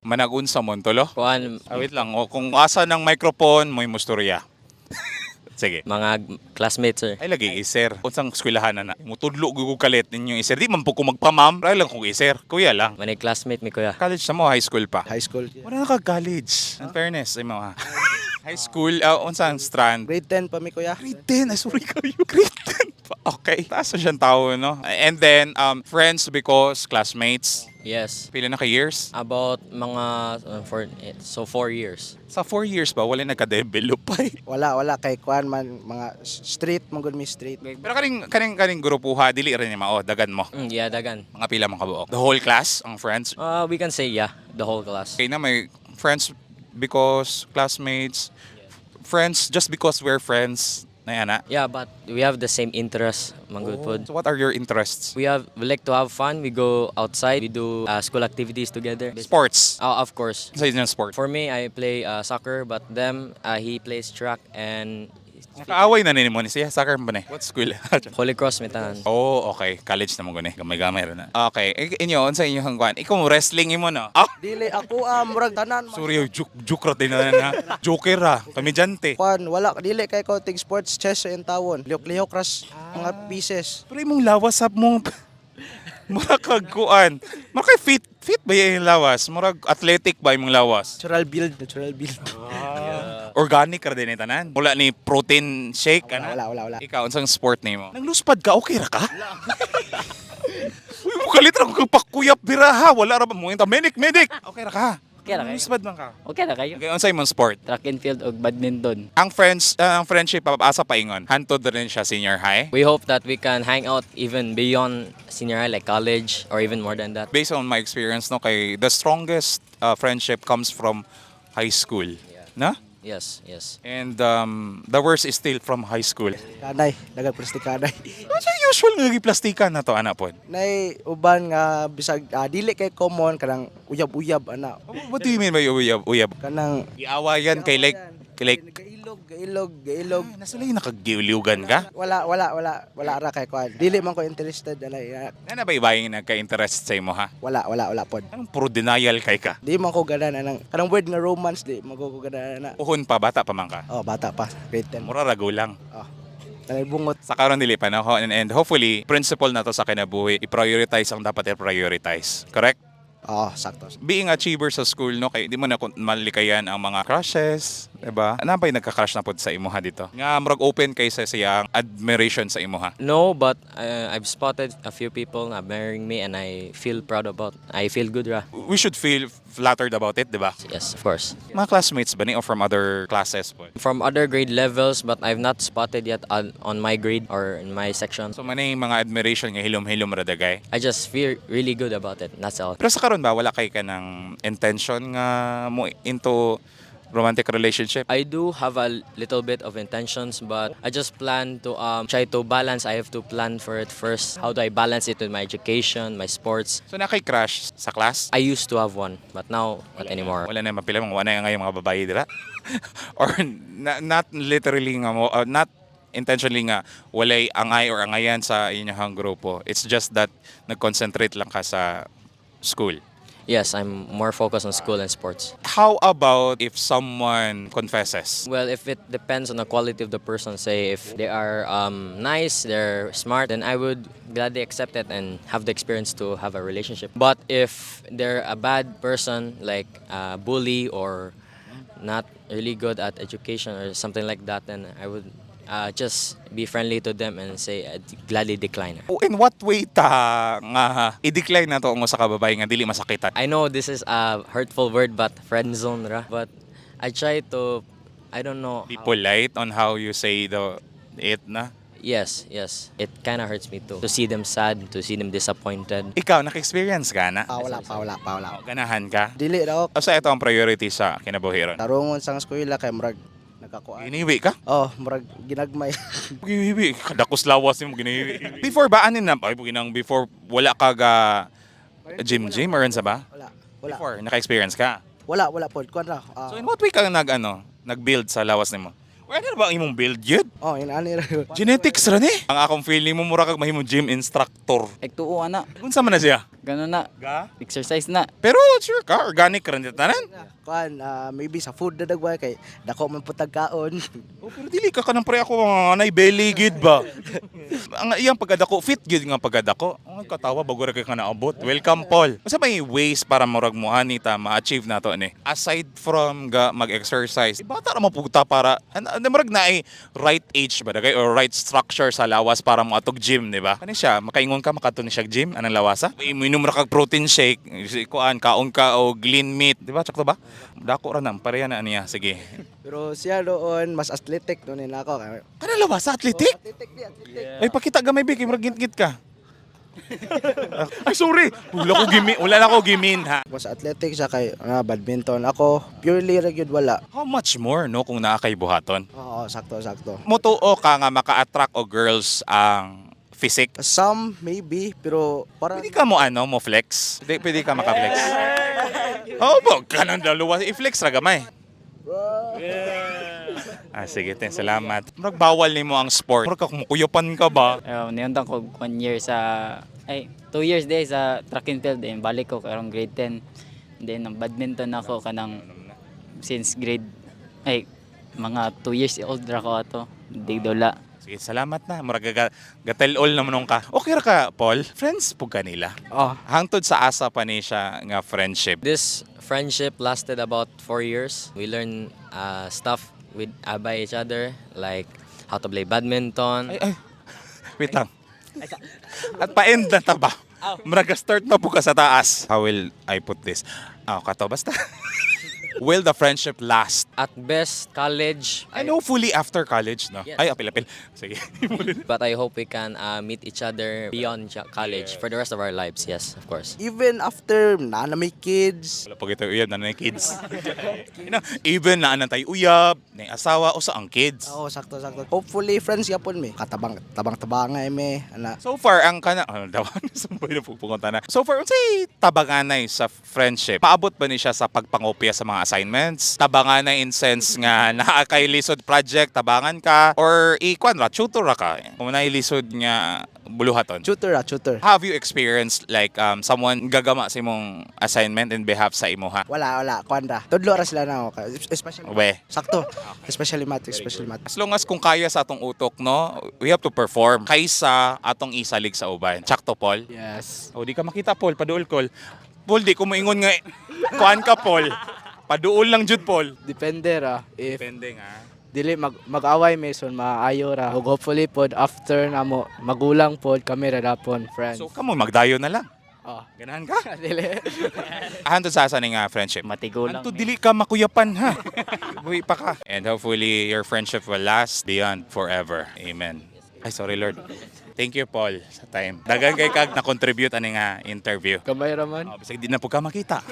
Managun sa Montolo? Kuan, Wait lang, kung asa ng microphone, may mustorya. Sige. mga classmates sir. Ay lagi iser. Unsang eskwelahan na. Mutudlo gugug kalit ninyo iser. Di man po ko magpamam. Ray lang kung iser. Kuya lang. Manay classmate mi kuya. College na mo, high school pa. High school. Wala na ka-college. In fairness, ay mo ha. High school, unsang strand? Grade 10 pa mi kuya. Grade 10, ay sorry kayo. Grade 10 pa. Okay. Taas na siyang tao, no? And then, friends because classmates. Yes. Pila na ka years? About mga 4 years. Sa 4 years ba, wala nagka-develop pa eh. Wala kay kuan man mga street mong mi street. Pero kaning grupuha, dili rin niya mao, dagan mo. Yeah, dagan. Mga pila mong kabuok. The whole class, ang friends. We can say yeah, the whole class. Okay na, may friends because classmates, friends just because we're friends. Na yan, ha? Yeah, but we have the same interests, mga good food. So what are your interests? We like to have fun. We go outside. We do school activities together. Sports. Of course. Sa inyo sport. For me, I play soccer, but he plays track and Nakaaway na nini mo ni siya. Soccer ba na? What school? Holy Cross mitahan. Oh, okay. College na mo gani. Gamay-gamay rin na. Okay. Inyo, unsa inyo hangguan? Ikaw mo wrestling imo no? Ah! Dili ako murag tanan man. Sorry, joke din na na. Joker ha. Kamidyante. Kuan wala dili kay ko tig sports chess sa tawon. Lihok-lihok ras mga pieces. Pero imong lawas sab mo. Murag kagkuan. Murag kay fit ba yung lawas? Murag athletic ba yung lawas? Natural build. Organic ra din tanan. Wala ni protein shake ana. Wala. Ikaw unsang sport nimo? Nangluspad ka okay ra ka? Uy, mo kalit ra ko pakuyap dira ha. Wala ra ba mo medic. Okay ra ka? Okay ra kayo. Nangluspad man ka. Okay na kayo. Okay, unsay imong sport? Track and field o badminton. Ang friendship asa paingon. Hantod rin siya senior high. We hope that we can hang out even beyond senior high, like college or even more than that. Based on my experience no kay the strongest friendship comes from high school. Na? Yes. And the worst is still from high school. Kanay, dagang plastic kanay. Ano usual nga plastikan na to ana pod? Nay uban nga bisag dili kay common kanang uyab-uyab ana. What do you mean by uyab? Kanang Iawayan kay like gailog. nasa lay nakagiuliugan ka? Wala ra kay kuan. Dili man ko interested ana. Ano ba ibayang nagka-interest sa imo ha? Wala pod. Anong puro denial kay ka? Di man ko ganan anang kanang word nga romance di man ko ganan ana. Uhon pa, bata pa man ka? Oh, bata pa, grade 10. Mura rago lang. Oh. Kanay bungot. Sa karon dili panahon and hopefully principle na to sa kinabuhi i-prioritize ang dapat i-prioritize. Correct? Oh, sakto. Being achiever sa school no kay di mo na malikayan ang mga crushes, diba? Ano ba yung nagka-crush na pod sa imuha dito? Nga murag open kay sa siyang admiration sa imuha. No, but I've spotted a few people admiring me and I feel good ra. We should feel flattered about it, diba? Yes, of course. Mga classmates ba ni or from other classes po? From other grade levels, but I've not spotted yet on my grade or in my section. So manay mga admiration nga hilom-hilom ra dagay. I just feel really good about it. That's all. Pero sa karon ba wala kay ka ng intention nga mo into romantic relationship? I do have a little bit of intentions, but I just plan to try to balance. I have to plan for it first. How do I balance it with my education, my sports? So na kay crush sa class? I used to have one, but now not anymore. Wala na mapila mga wala nga yung mga babae dira. Or not literally nga mo not intentionally nga walay angay or angayan sa inyong grupo. It's just that nag-concentrate lang ka sa school. Yes, I'm more focused on school and sports. How about if someone confesses? Well, if it depends on the quality of the person, say if they are nice, they're smart, then I would gladly accept it and have the experience to have a relationship. But if they're a bad person, like a bully or not really good at education or something like that, then I would just be friendly to them and say I'd gladly decline. In what way ta nga i-decline na to ang usa ka babae nga dili masakitan? I know this is a hurtful word, but friend zone ra. But I try to, I don't know. Be polite on how you say it na. Yes. It kind of hurts me too. To see them sad, to see them disappointed. Ikaw naka-experience ka na? Wala. Ganahan ka? Dili ra ako. Asa ito ang priority sa kinabuhi ron? Tarungon sang eskwela kay murag nakakuan. Giniwi ka? Oh, murag ginagmay. Giniwi. Kadakos lawas mo giniwi. Before ba anin na? Ay ginang before wala ka ga gym or sa ba? Wala. Before naka-experience ka. Wala pod kuan ra. So in what way ka nag-build sa lawas nimo? Ano ba ang imong build yun? Oh, inani ra yun. Genetics ra ni. Ang akong feeling mo mura kag mahimong gym instructor. Tuo ana. Unsa man na siya? Ganun na. Ga? Exercise na. Pero sure ka, organic ra ni tanan. Kuan, maybe sa food na dagway kay dako man putag kaon. Oh, pero dili ka kanang pre ako mga nay belly gid ba. Ang iyang pagkadako fit gid nga pagkadako. Ang katawa bago ra kay ka naabot. Welcome Paul. Unsa may ways para murag mo ani ta ma-achieve nato ni? Aside from mag-exercise, bata ra mapugta para murag na ay right age ba dagay or right structure sa lawas para mo atog gym, di ba? Kani siya, makaingon ka makato ni siya gym anang lawasa? Inom ra kag protein shake, kuan kaon ka o lean meat, di ba? Sakto ba? Dako ra na pareha na niya. Sige. Pero siya doon mas athletic doon nila ako. Kanang lawasa athletic? Ay pakita gamay big, murag git ka. Ay sorry. Wala na ko gimin ha. Mas athletic siya kay badminton. Ako purely regular wala. How much more no kung naa kay buhaton? Oo, sakto. Motuo ka nga maka-attract o girls ang physique. Some maybe pero para Pwede ka mo mo flex. Pwede ka maka-flex. Oo po, kanang dalawa i-flex ra gamay. Sige, salamat. Murag bawal nimo ang sport. Murag ka kumukuyapan ka ba? Niyuntan ko 1 year sa 2 years day sa track and field then balik ko karong grade 10. Then ang badminton ako kanang since mga 2 years old ra ko ato. Digdula. Sige, salamat na. Murag gatel-all naman ka. Okay ra ka, Paul? Friends po kanila. oh, Hangtod sa asa pa ni siya nga friendship. This friendship lasted about 4 years. We learned stuff by each other, like how to play badminton. Ay. Wait lang. At pa-end na ta ba? Murag start na po ka sa taas. How will I put this? Kato, basta. Will the friendship last? At best, college. And hopefully after college, no? Yes. Ay, apil-apil. Sige. But I hope we can meet each other beyond college for the rest of our lives. Yes, of course. even after na may kids. Wala pag ito uyab na kids. Even na tayo uyab, na asawa, o sa ang kids. Oo, sakto. Hopefully friends yapon mi. Tabang-tabangay mi ana. So far, ang kana... daw, sumboy na pupunta na. So far, unsay tabanganay sa friendship? Paabot ba ni siya sa pagpangopya sa mga assignments? Tabanganay in sense nga naa kay lisod project, tabangan ka? Or ikuan ra, tutor ra ka? Kung na lisod nga buluhaton. Tutor. Have you experienced like someone gagama sa imong assignment in behalf sa imuha? Wala. Kuan ra. Tudlo ra sila na ako. Especially We. sakto. Especially math. As long as kung kaya sa atong utok, no, we have to perform kaysa atong isalig sa uban. Sakto, Paul? Yes. O, di ka makita, Paul. Paduol, Paul. Paul, di ko moingon nga, kuhan ka, Paul. Paduol lang, Jude, Paul. Depende ra if Depende nga. dili mag-away meson maayo ra ug hopefully pod after namo magulang pod kami ra dapon friends. So, kamo, magdayo na lang. Oh. Ganahan ka. Dili. Hantod sa asa nga friendship. Matigo lang. Hantod dili ka makuyapan, ha? Buhi pa ka. And hopefully, your friendship will last beyond forever. Amen. Ay, sorry, Lord. Thank you, Paul, sa time. Dagan kay kag na-contribute ani nga interview. Kamay ra man. Bisag di na po ka makita.